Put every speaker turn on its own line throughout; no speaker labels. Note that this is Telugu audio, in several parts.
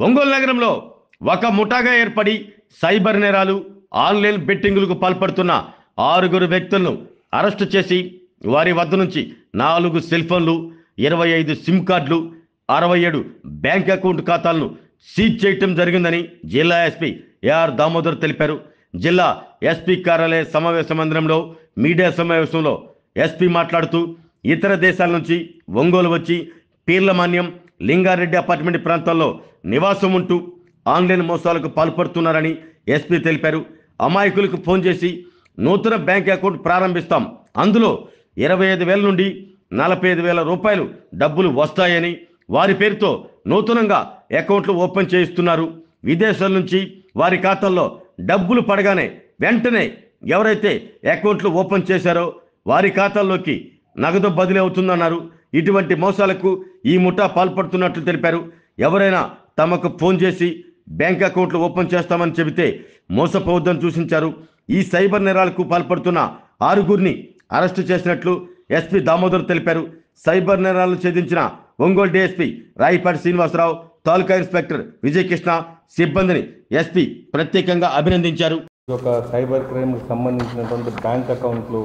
ఒంగోలు నగరంలో ఒక ముఠాగా ఏర్పడి సైబర్ నేరాలు, ఆన్లైన్ బెట్టింగులకు పాల్పడుతున్న 6 వ్యక్తులను అరెస్టు చేసి వారి వద్ద నుంచి 4 సెల్ ఫోన్లు, 25 సిమ్ కార్డులు, 67 బ్యాంక్ అకౌంట్ ఖాతాలను సీజ్ చేయటం జరిగిందని జిల్లా ఎస్పీ ఏఆర్ దామోదర్ తెలిపారు. జిల్లా ఎస్పీ కార్యాలయ సమావేశ మందిరంలో మీడియా సమావేశంలో ఎస్పీ మాట్లాడుతూ ఇతర దేశాల నుంచి ఒంగోలు వచ్చి పీర్లమాన్యం, లింగారెడ్డి అపార్ట్మెంట్ ప్రాంతాల్లో నివాసం ఉంటూ ఆన్లైన్ మోసాలకు పాల్పడుతున్నారని ఎస్పీ తెలిపారు. అమాయకులకు ఫోన్ చేసి నూతన బ్యాంక్ అకౌంట్ ప్రారంభిస్తాం, అందులో 25,000 నుండి 45,000 రూపాయలు డబ్బులు వస్తాయని వారి పేరుతో నూతనంగా అకౌంట్లు ఓపెన్ చేయిస్తున్నారు. విదేశాల నుంచి వారి ఖాతాల్లో డబ్బులు పడగానే వెంటనే ఎవరైతే అకౌంట్లు ఓపెన్ చేశారో వారి ఖాతాల్లోకి నగదు బదిలీ అవుతుందన్నారు. ఇటువంటి మోసాలకు ఈ ముఠా పాల్పడుతున్నట్లు తెలిపారు. ఎవరైనా తమకు ఫోన్ చేసి బ్యాంక్ అకౌంట్లు ఓపెన్ చేస్తామని చెబితే మోసపోవద్దని సూచించారు. ఈ సైబర్ నేరాలకు పాల్పడుతున్న 6 అరెస్టు చేసినట్లు ఎస్పీ దామోదర్ తెలిపారు. సైబర్ నేరాలను ఛేదించిన ఒంగోలు డీఎస్పీ రాయిపాటి శ్రీనివాసరావు, తాలూకా ఇన్స్పెక్టర్ విజయకృష్ణ సిబ్బందిని ఎస్పీ ప్రత్యేకంగా అభినందించారు.
ఒక సైబర్ క్రైమ్కి సంబంధించినటువంటి బ్యాంక్ అకౌంట్లు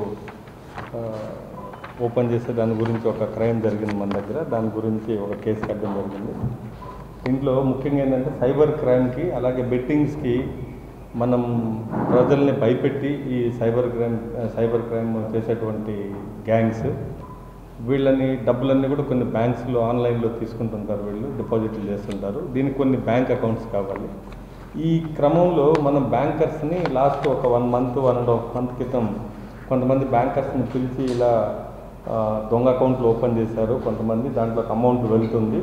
ఓపెన్ చేసే దాని గురించి ఒక క్రైమ్ జరిగింది మన దగ్గర. దాని గురించి ఒక కేసు కట్టడం జరిగింది. దీంట్లో ముఖ్యంగా ఏంటంటే సైబర్ క్రైమ్కి అలాగే బెట్టింగ్స్కి మనం ప్రజల్ని భయపెట్టి ఈ సైబర్ క్రైమ్ చేసేటువంటి గ్యాంగ్స్ వీళ్ళని డబ్బులన్నీ కూడా కొన్ని బ్యాంక్స్లో ఆన్లైన్లో తీసుకుంటుంటారు, వీళ్ళు డిపాజిట్లు చేస్తుంటారు. దీనికి కొన్ని బ్యాంక్ అకౌంట్స్ కావాలి. ఈ క్రమంలో మనం బ్యాంకర్స్ని లాస్ట్ ఒక 1 మంత్ 1.5 మంత్ క్రితం కొంతమంది బ్యాంకర్స్ని పిలిచి ఇలా దొంగ అకౌంట్లు ఓపెన్ చేశారు కొంతమంది, దాంట్లో అమౌంట్ వెళ్తుంది,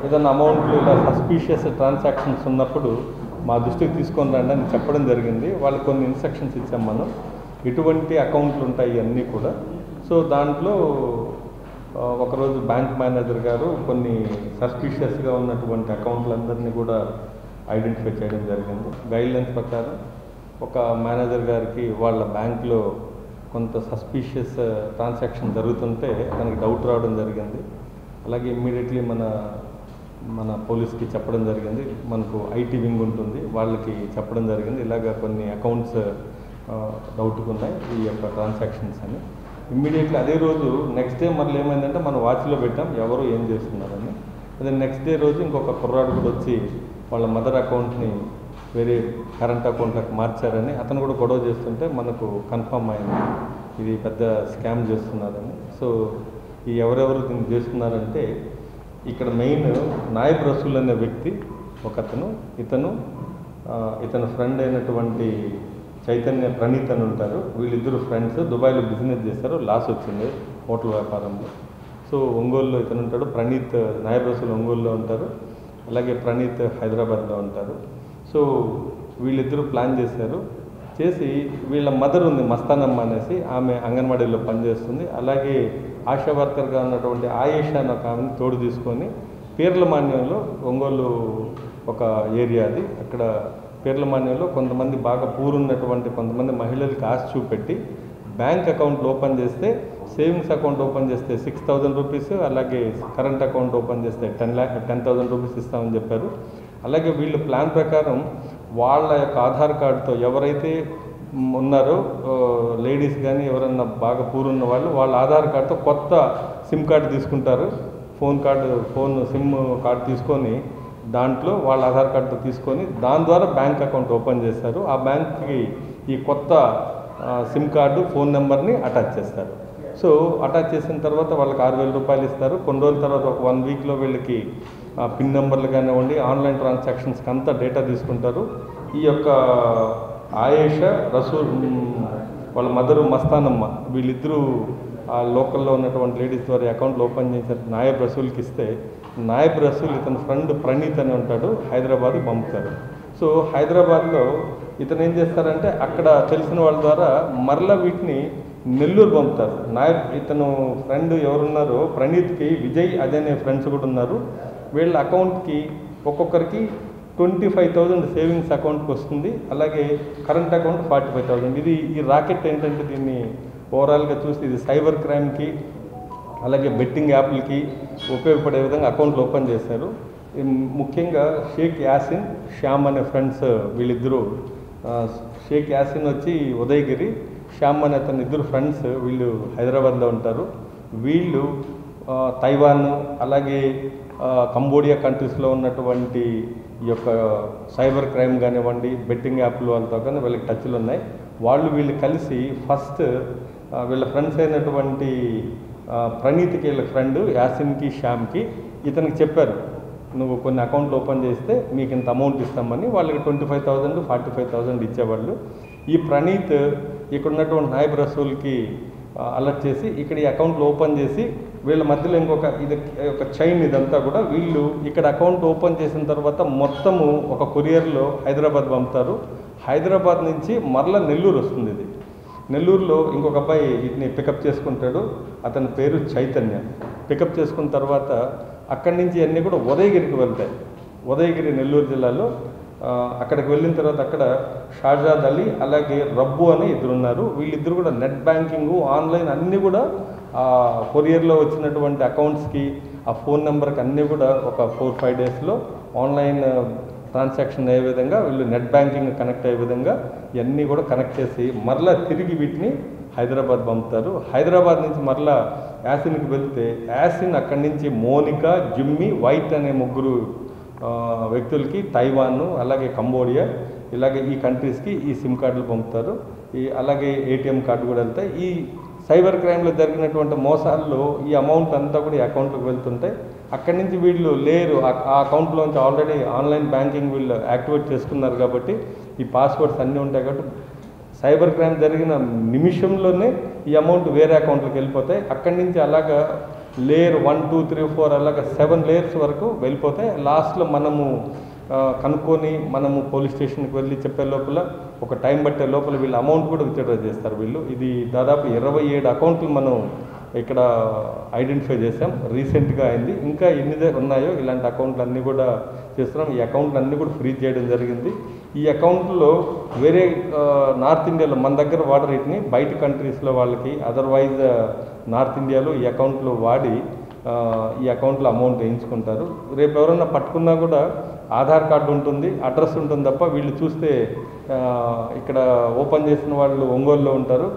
ఏదైనా అమౌంట్లు ఇలా సస్పీషియస్ ట్రాన్సాక్షన్స్ ఉన్నప్పుడు మా దృష్టికి తీసుకొని రండి అని చెప్పడం జరిగింది. వాళ్ళకి కొన్ని ఇన్స్ట్రక్షన్స్ ఇచ్చాం మనం, ఇటువంటి అకౌంట్లు ఉంటాయి అన్నీ కూడా. సో దాంట్లో ఒకరోజు బ్యాంక్ మేనేజర్ గారు కొన్ని సస్పీషియస్గా ఉన్నటువంటి అకౌంట్లందరినీ కూడా ఐడెంటిఫై చేయడం జరిగింది. గైడ్లైన్స్ ప్రకారం ఒక మేనేజర్ గారికి వాళ్ళ బ్యాంక్లో కొంత సస్పీషియస్ ట్రాన్సాక్షన్ జరుగుతుంటే తనకి డౌట్ రావడం జరిగింది. అలాగే ఇమ్మీడియట్లీ మన పోలీస్కి చెప్పడం జరిగింది. మనకు ఐటీ వింగ్ ఉంటుంది, వాళ్ళకి చెప్పడం జరిగింది ఇలాగ కొన్ని అకౌంట్స్ డౌట్గా ఉన్నాయి ఈ యొక్క ట్రాన్సాక్షన్స్ అని. ఇమ్మీడియట్లీ అదే రోజు నెక్స్ట్ డే మళ్ళీ ఏమైందంటే మనం వాచ్లో పెట్టాం ఎవరు ఏం చేస్తున్నారని. అదే నెక్స్ట్ డే రోజు ఇంకొక కుర్రాడు కూడా వచ్చి వాళ్ళ మదర్ అకౌంట్ని వేరే కరెంట్ అకౌంట్లకు మార్చారని అతను కూడా గొడవ చేస్తుంటే మనకు కన్ఫర్మ్ అయింది ఇది పెద్ద స్కామ్ చేస్తున్నారని. సో ఈ ఎవరెవరు దీన్ని చేస్తున్నారంటే ఇక్కడ మెయిన్ నాయబ్ రసూల్ అనే వ్యక్తి ఒకతను, ఇతను ఫ్రెండ్ అయినటువంటి చైతన్య ప్రణీత్ అని ఉంటారు. వీళ్ళిద్దరు ఫ్రెండ్స్ దుబాయ్లో బిజినెస్ చేస్తారు, లాస్ వచ్చింది హోటల్ వ్యాపారంలో. సో ఒంగోలులో ఇతను ఉంటాడు, ప్రణీత్ నాయబ్ రసూల్ ఒంగోలులో ఉంటారు, అలాగే ప్రణీత్ హైదరాబాద్లో ఉంటారు. సో వీళ్ళిద్దరూ ప్లాన్ చేసి వీళ్ళ మదర్ ఉంది మస్తానమ్మ అనేసి, ఆమె అంగన్వాడీలో పనిచేస్తుంది. అలాగే ఆశా వర్కర్గా ఉన్నటువంటి ఆయేషా అని ఒక ఆమెను తోడు తీసుకొని పీర్లమాన్యంలో, ఒంగోలు ఒక ఏరియా అది, అక్కడ పీర్లమాన్యంలో కొంతమంది బాగా పూరున్నటువంటి కొంతమంది మహిళలకి ఆశ చూపెట్టి బ్యాంక్ అకౌంట్లు ఓపెన్ చేస్తే, సేవింగ్స్ అకౌంట్ ఓపెన్ చేస్తే 6,000 రూపీస్, అలాగే కరెంట్ అకౌంట్ ఓపెన్ చేస్తే 10,000 రూపీస్ ఇస్తామని చెప్పారు. అలాగే వీళ్ళు ప్లాన్ ప్రకారం వాళ్ళ యొక్క ఆధార్ కార్డుతో ఎవరైతే ఉన్నారో లేడీస్ కానీ ఎవరన్నా బాగా పూరున్న వాళ్ళు వాళ్ళ ఆధార్ కార్డుతో కొత్త సిమ్ కార్డు తీసుకుంటారు. ఫోన్ సిమ్ కార్డు తీసుకొని దాంట్లో వాళ్ళ ఆధార్ కార్డుతో తీసుకొని దాని ద్వారా బ్యాంక్ అకౌంట్ ఓపెన్ చేస్తారు. ఆ బ్యాంక్కి ఈ కొత్త సిమ్ కార్డు, ఫోన్ నెంబర్ని అటాచ్ చేస్తారు. సో అటాచ్ చేసిన తర్వాత వాళ్ళకి 6,000 రూపాయలు ఇస్తారు. కొన్ని రోజుల తర్వాత ఒక 1 వీక్లో వీళ్ళకి పిన్ నెంబర్లు కానివ్వండి, ఆన్లైన్ ట్రాన్సాక్షన్స్కి అంతా డేటా తీసుకుంటారు. ఈ యొక్క ఆయేషా రసూల్ వాళ్ళ మదరు మస్తానమ్మ వీళ్ళిద్దరూ ఆ లోకల్లో ఉన్నటువంటి లేడీస్ ద్వారా అకౌంట్లు ఓపెన్ చేశారు. నాయబ్ రసూల్కి ఇస్తే నాయబ్ రసూల్ ఇతని ఫ్రెండ్ ప్రణీత్ అని ఉంటాడు, హైదరాబాద్ పంపుతారు. సో హైదరాబాద్లో ఇతను ఏం చేస్తారంటే అక్కడ తెలిసిన వాళ్ళ ద్వారా మరలా వీటిని నెల్లూరు పంపుతారు. ఇతను ఫ్రెండ్ ఎవరున్నారో ప్రణీత్కి విజయ్ అనే ఫ్రెండ్స్ కూడా ఉన్నారు. వీళ్ళ అకౌంట్కి ఒక్కొక్కరికి 25,000 సేవింగ్స్ అకౌంట్కి వస్తుంది, అలాగే కరెంట్ అకౌంట్ 45,000. ఈ రాకెట్ ఏంటంటే దీన్ని ఓవరాల్గా చూస్తే ఇది సైబర్ క్రైమ్కి అలాగే బెట్టింగ్ యాప్లకి ఉపయోగపడే విధంగా అకౌంట్లు ఓపెన్ చేశారు. ముఖ్యంగా షేక్ యాసిన్, శ్యామ్ అనే ఫ్రెండ్స్ వీళ్ళిద్దరూ. షేక్ యాసిన్ వచ్చి ఉదయగిరి, శ్యామ్ అనే అతని ఇద్దరు ఫ్రెండ్స్ వీళ్ళు హైదరాబాద్లో ఉంటారు. వీళ్ళు తైవాన్ అలాగే కంబోడియా కంట్రీస్లో ఉన్నటువంటి ఈ యొక్క సైబర్ క్రైమ్ కానివ్వండి, బెట్టింగ్ యాప్లు వాళ్ళతో కానీ వీళ్ళకి టచ్లు ఉన్నాయి. వీళ్ళు కలిసి ఫస్ట్ వీళ్ళ ఫ్రెండ్స్ అయినటువంటి ప్రణీత్కి వీళ్ళ ఫ్రెండ్ యాసిన్కి, శ్యామ్కి ఇతనికి చెప్పారు, నువ్వు కొన్ని అకౌంట్లు ఓపెన్ చేస్తే మీకు ఇంత అమౌంట్ ఇస్తామని. వాళ్ళకి 25,000 45,000 ఇచ్చేవాళ్ళు. ఈ ప్రణీత్ ఇక్కడ ఉన్నటువంటి నాయబ్ రసూల్కి అలర్ట్ చేసి ఇక్కడ ఈ అకౌంట్లు ఓపెన్ చేసి వీళ్ళ మధ్యలో ఇది ఒక చైన్ ఇదంతా కూడా. వీళ్ళు ఇక్కడ అకౌంట్ ఓపెన్ చేసిన తర్వాత మొత్తము ఒక కొరియర్లో హైదరాబాద్ పంపుతారు. హైదరాబాద్ నుంచి మరలా నెల్లూరు వస్తుంది. ఇది నెల్లూరులో ఇంకొక అబ్బాయి వీటిని పికప్ చేసుకుంటాడు. అతని పేరు చైతన్య. పికప్ చేసుకున్న తర్వాత అక్కడి నుంచి అన్నీ కూడా ఉదయగిరికి వెళ్తాయి. ఉదయగిరి నెల్లూరు జిల్లాలో. అక్కడికి వెళ్ళిన తర్వాత అక్కడ షాజాద్ అలీ అలాగే రబ్బు అని ఇద్దరు ఉన్నారు. వీళ్ళిద్దరు కూడా నెట్ బ్యాంకింగ్, ఆన్లైన్ అన్నీ కూడా కొరియర్లో వచ్చినటువంటి అకౌంట్స్కి ఆ ఫోన్ నెంబర్కి అన్నీ కూడా ఒక 4-5 డేస్లో ఆన్లైన్ ట్రాన్సాక్షన్ అయ్యే విధంగా, వీళ్ళు నెట్ బ్యాంకింగ్ కనెక్ట్ అయ్యే విధంగా ఇవన్నీ కూడా కనెక్ట్ చేసి మరలా తిరిగి వీటిని హైదరాబాద్ పంపుతారు. హైదరాబాద్ నుంచి మరలా యాసిన్కి వెళ్తే యాసిన్ అక్కడి నుంచి మోనికా, జిమ్మీ, వైట్ అనే 3 వ్యక్తులకి తైవాన్ అలాగే కంబోడియా ఇలాగే ఈ కంట్రీస్కి ఈ సిమ్ కార్డులు పంపుతారు. అలాగే ఏటీఎం కార్డు కూడా వెళ్తాయి. ఈ సైబర్ క్రైమ్లో జరిగినటువంటి మోసాల్లో ఈ అమౌంట్ అంతా కూడా ఈ అకౌంట్లోకి వెళ్తుంటాయి. అక్కడి నుంచి వీళ్ళు లేరు, ఆ అకౌంట్లోంచి ఆల్రెడీ ఆన్లైన్ బ్యాంకింగ్ వీళ్ళు యాక్టివేట్ చేసుకున్నారు కాబట్టి ఈ పాస్వర్డ్స్ అన్నీ ఉంటాయి కాబట్టి సైబర్ క్రైమ్ జరిగిన నిమిషంలోనే ఈ అమౌంట్ వేరే అకౌంట్లోకి వెళ్ళిపోతాయి. అక్కడి నుంచి అలాగా లేయర్ 1, 2, 3, 4 అలాగా 7 లేయర్స్ వరకు వెళ్ళిపోతాయి. లాస్ట్లో మనము కనుక్కొని మనము పోలీస్ స్టేషన్కి వెళ్ళి చెప్పే లోపల ఒక టైం పట్టే లోపల వీళ్ళు అమౌంట్ కూడా విత్డ్రా చేస్తారు వీళ్ళు. ఇది దాదాపు 27 అకౌంట్లు మనం ఇక్కడ ఐడెంటిఫై చేసాం. రీసెంట్గా అయింది. ఇంకా ఎన్ని ఉన్నాయో ఇలాంటి అకౌంట్లు అన్నీ కూడా చేస్తున్నాం. ఈ అకౌంట్లు అన్నీ కూడా ఫ్రీజ్ చేయడం జరిగింది. ఈ అకౌంట్లో వేరే నార్త్ ఇండియాలో మన దగ్గర వాడరు వీటిని, బయట కంట్రీస్లో వాళ్ళకి అదర్వైజ్ నార్త్ ఇండియాలో ఈ అకౌంట్లో వాడి ఈ అకౌంట్లో అమౌంట్ వేయించుకుంటారు. రేపు ఎవరన్నా పట్టుకున్నా కూడా ఆధార్ కార్డు ఉంటుంది, అడ్రస్ ఉంటుంది తప్ప వీళ్ళు చూస్తే ఇక్కడ ఓపెన్ చేసిన వాళ్ళు ఒంగోలులో ఉంటారు.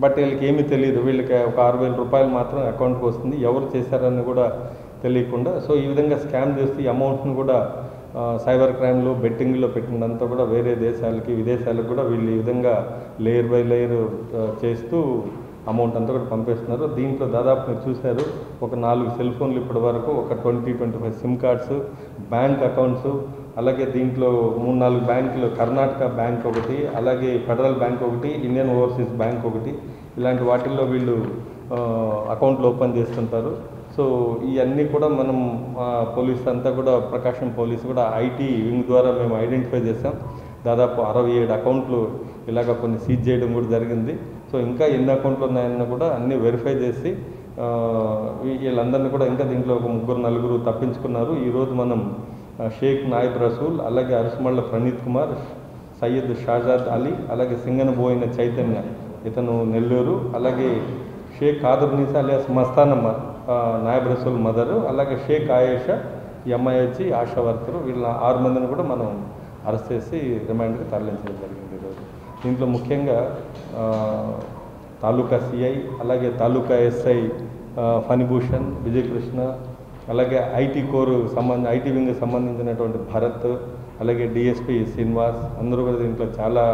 బట్ వీళ్ళకి ఏమీ తెలియదు. వీళ్ళకి ఒక 6,000 రూపాయలు మాత్రం అకౌంట్కి వస్తుంది, ఎవరు చేశారని కూడా తెలియకుండా. సో ఈ విధంగా స్కామ్ చేస్తే ఈ అమౌంట్ను కూడా సైబర్ క్రైమ్లో బెట్టింగ్లో పెట్టినంతా కూడా వేరే దేశాలకి విదేశాలకు కూడా వీళ్ళు ఈ విధంగా లేయర్ బై లేయర్ చేస్తూ అమౌంట్ అంతా కూడా పంపిస్తున్నారు. దీంట్లో దాదాపు మీరు చూశారు ఒక 4 సెల్ ఫోన్లు ఇప్పటి వరకు, ఒక 20-25 సిమ్ కార్డ్స్, బ్యాంక్ అకౌంట్స్, అలాగే దీంట్లో 3-4 బ్యాంకులు, కర్ణాటక బ్యాంక్ ఒకటి, అలాగే ఫెడరల్ బ్యాంక్ ఒకటి, ఇండియన్ ఓవర్సీస్ బ్యాంక్ ఒకటి, ఇలాంటి వాటిల్లో వీళ్ళు అకౌంట్లు ఓపెన్ చేస్తుంటారు. సో ఇవన్నీ కూడా మనం పోలీస్ అంతా కూడా ప్రకాశం పోలీసు కూడా ఐటీ వింగ్ ద్వారా మేము ఐడెంటిఫై చేసాం. దాదాపు 67 అకౌంట్లు ఇలాగ కొన్ని సీజ్ చేయడం కూడా జరిగింది. సో ఇంకా ఎన్ని అకౌంట్లు ఉన్నాయన్న కూడా అన్నీ వెరిఫై చేసి వీళ్ళందరినీ కూడా ఇంకా దీంట్లో ఒక 3-4 తప్పించుకున్నారు. ఈరోజు మనం షేక్ నాయబ్ రసూల్, అలాగే అరుసుమళ్ళ ప్రణీత్ కుమార్, సయ్యద్ షాజాద్ అలీ, అలాగే సింగనబోయిన చైతన్య ఇతను నెల్లూరు, అలాగే షేక్ ఖాదర్నీసా అలియాస్ మస్తానమ్మ నాయబ్ రసూల్ మదరు, అలాగే షేక్ ఆయేషా ఈ అమ్మాయి వచ్చి ఆశా వర్కరు. వీళ్ళ 6 మందిని కూడా మనం అరెస్ట్ చేసి రిమాండ్కి తరలించడం జరిగింది ఈరోజు. దీంట్లో ముఖ్యంగా తాలూకా సిఐ, అలాగే తాలూకా ఎస్ఐ ఫణిభూషణ్, విజయకృష్ణ, అలాగే ఐటీ వింగ్కి సంబంధించినటువంటి భరత్, అలాగే డిఎస్పి శ్రీనివాస్ అందరూ కూడా దీంట్లో చాలా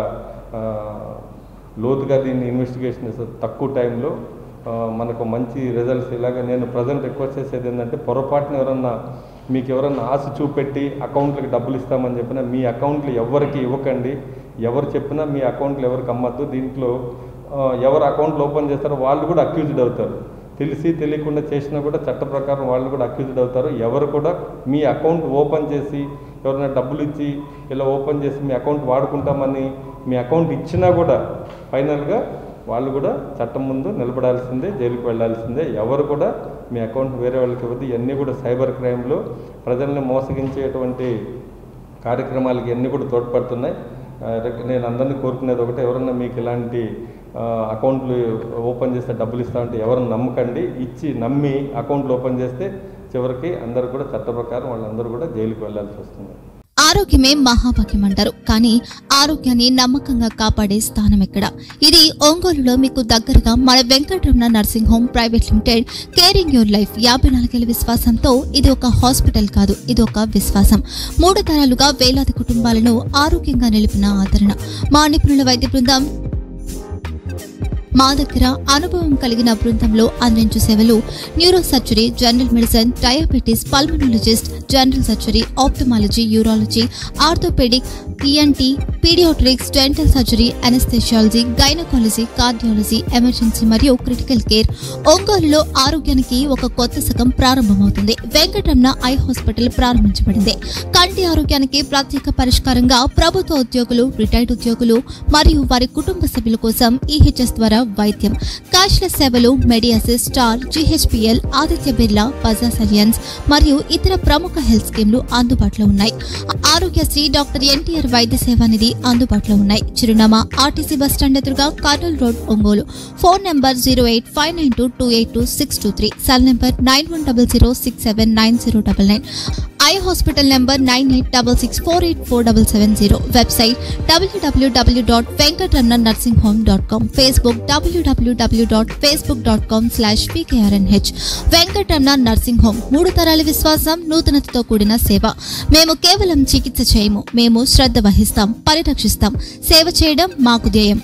లోతుగా దీన్ని ఇన్వెస్టిగేషన్ చేస్తారు. తక్కువ టైంలో మనకు మంచి రిజల్ట్స్. ఇలాగ నేను ప్రజెంట్ రిక్వెస్ట్ చేసేది ఏంటంటే, పొరపాటున మీకు ఎవరన్నా ఆశ చూపెట్టి అకౌంట్లకి డబ్బులు ఇస్తామని చెప్పినా మీ అకౌంట్లు ఎవరికి ఇవ్వకండి. ఎవరు చెప్పినా మీ అకౌంట్లు ఎవరికి అమ్మద్దు. దీంట్లో ఎవరు అకౌంట్లు ఓపెన్ చేస్తారో వాళ్ళు కూడా అక్యూజ్డ్ అవుతారు. తెలిసి తెలియకుండా చేసినా కూడా చట్ట ప్రకారం వాళ్ళు కూడా అక్యూజ్డ్ అవుతారు. ఎవరు కూడా మీ అకౌంట్ ఓపెన్ చేసి ఎవరైనా డబ్బులు ఇచ్చి ఇలా ఓపెన్ చేసి మీ అకౌంట్ వాడుకుంటామని మీ అకౌంట్ ఇచ్చినా కూడా ఫైనల్గా వాళ్ళు కూడా చట్టం ముందు నిలబడాల్సిందే, జైలుకి వెళ్ళాల్సిందే. ఎవరు కూడా మీ అకౌంట్ వేరే వాళ్ళకి ఇవ్వద్దు. ఇవన్నీ కూడా సైబర్ క్రైమ్లో ప్రజల్ని మోసగించేటువంటి కార్యక్రమాలకి ఇవన్నీ కూడా తోడ్పడుతున్నాయి. నేను అందరినీ కోరుకునేది ఒకటే, ఎవరన్నా మీకు ఇలాంటి అకౌంట్లు ఓపెన్ చేస్తే డబ్బులు ఇస్తామంటే ఎవరిని నమ్మకండి. ఇచ్చి నమ్మి అకౌంట్లు ఓపెన్ చేస్తే చివరికి అందరూ కూడా చట్ట ప్రకారం వాళ్ళందరూ కూడా జైలుకి వెళ్లాల్సి వస్తుంది.
ఆరోగ్యమే మహాభాగ్యం అంటారు, కానీ ఆరోగ్యాన్ని నమ్మకంగా కాపాడే స్థానం ఎక్కడ? ఇది ఒంగోలులో మీకు దగ్గరగా మన Venkataramana nursing home private limited. Caring your life 54 ఏళ్ల విశ్వాసంతో ఇది ఒక హాస్పిటల్ కాదు, ఇది ఒక విశ్వాసం. 3 తరాలుగా వేలాది కుటుంబాలను ఆరోగ్యంగా నిలిపిన ఆదరణ. మా నిపుణుల వైద్య బృందం మా దగ్గర అనుభవం కలిగిన బృందంలో అందించే సేవలు neuro surgery, general medicine, diabetes, pulmonologist, general surgery, ophthalmology, urology, orthopaedic, ENT, paediatrics, dental surgery, anaesthesiology, gynaecology, cardiology, emergency మరియు క్రిటికల్ కేర్. ఒంగోలులో ఆరోగ్యానికి ఒక కొత్త శకం ప్రారంభమవుతుంది. వెంకటరమణ ఐ హాస్పిటల్ ప్రారంభించబడింది. కంటి ఆరోగ్యానికి ప్రత్యేక పరిష్కారంగా ప్రభుత్వ ఉద్యోగులు, రిటైర్డ్ ఉద్యోగులు మరియు వారి కుటుంబ సభ్యుల కోసం ఈహెచ్ఎస్ ద్వారా వైద్యం, క్యాష్లెస్ సేవలు, మెడియాసిస్, స్టార్, జీహెచ్పీఎల్, ఆదిత్య బిర్లా, బజాజ్ అలియన్స్ మరియు ఇతర ప్రముఖ హెల్త్ స్కీమ్లు అందుబాటులో ఉన్నాయి. ఆరోగ్యశ్రీ, డాక్టర్ ఎన్టీఆర్ వైద్య సేవానిధి అందుబాటులో ఉన్నాయి. చిరునామా ఆర్టీసీ బస్టాండ్ ఎదురుగా, Kurnool road, Ongole. Phone number 08592282623, cell number 9100679099, eye hospital number 9866484770, website www.venkatramananursinghome.com, Facebook www.facebook.com/pkrnh. Venkataramana nursing home, 3 తరాల విశ్వాసం, నూతనతతో కూడిన సేవ. మేము కేవలం చికిత్స చేయము, మేము శ్రద్ధ వహిస్తాం, పరిరక్షిస్తాం. సేవ చేయడం మాకు ధ్యేయం.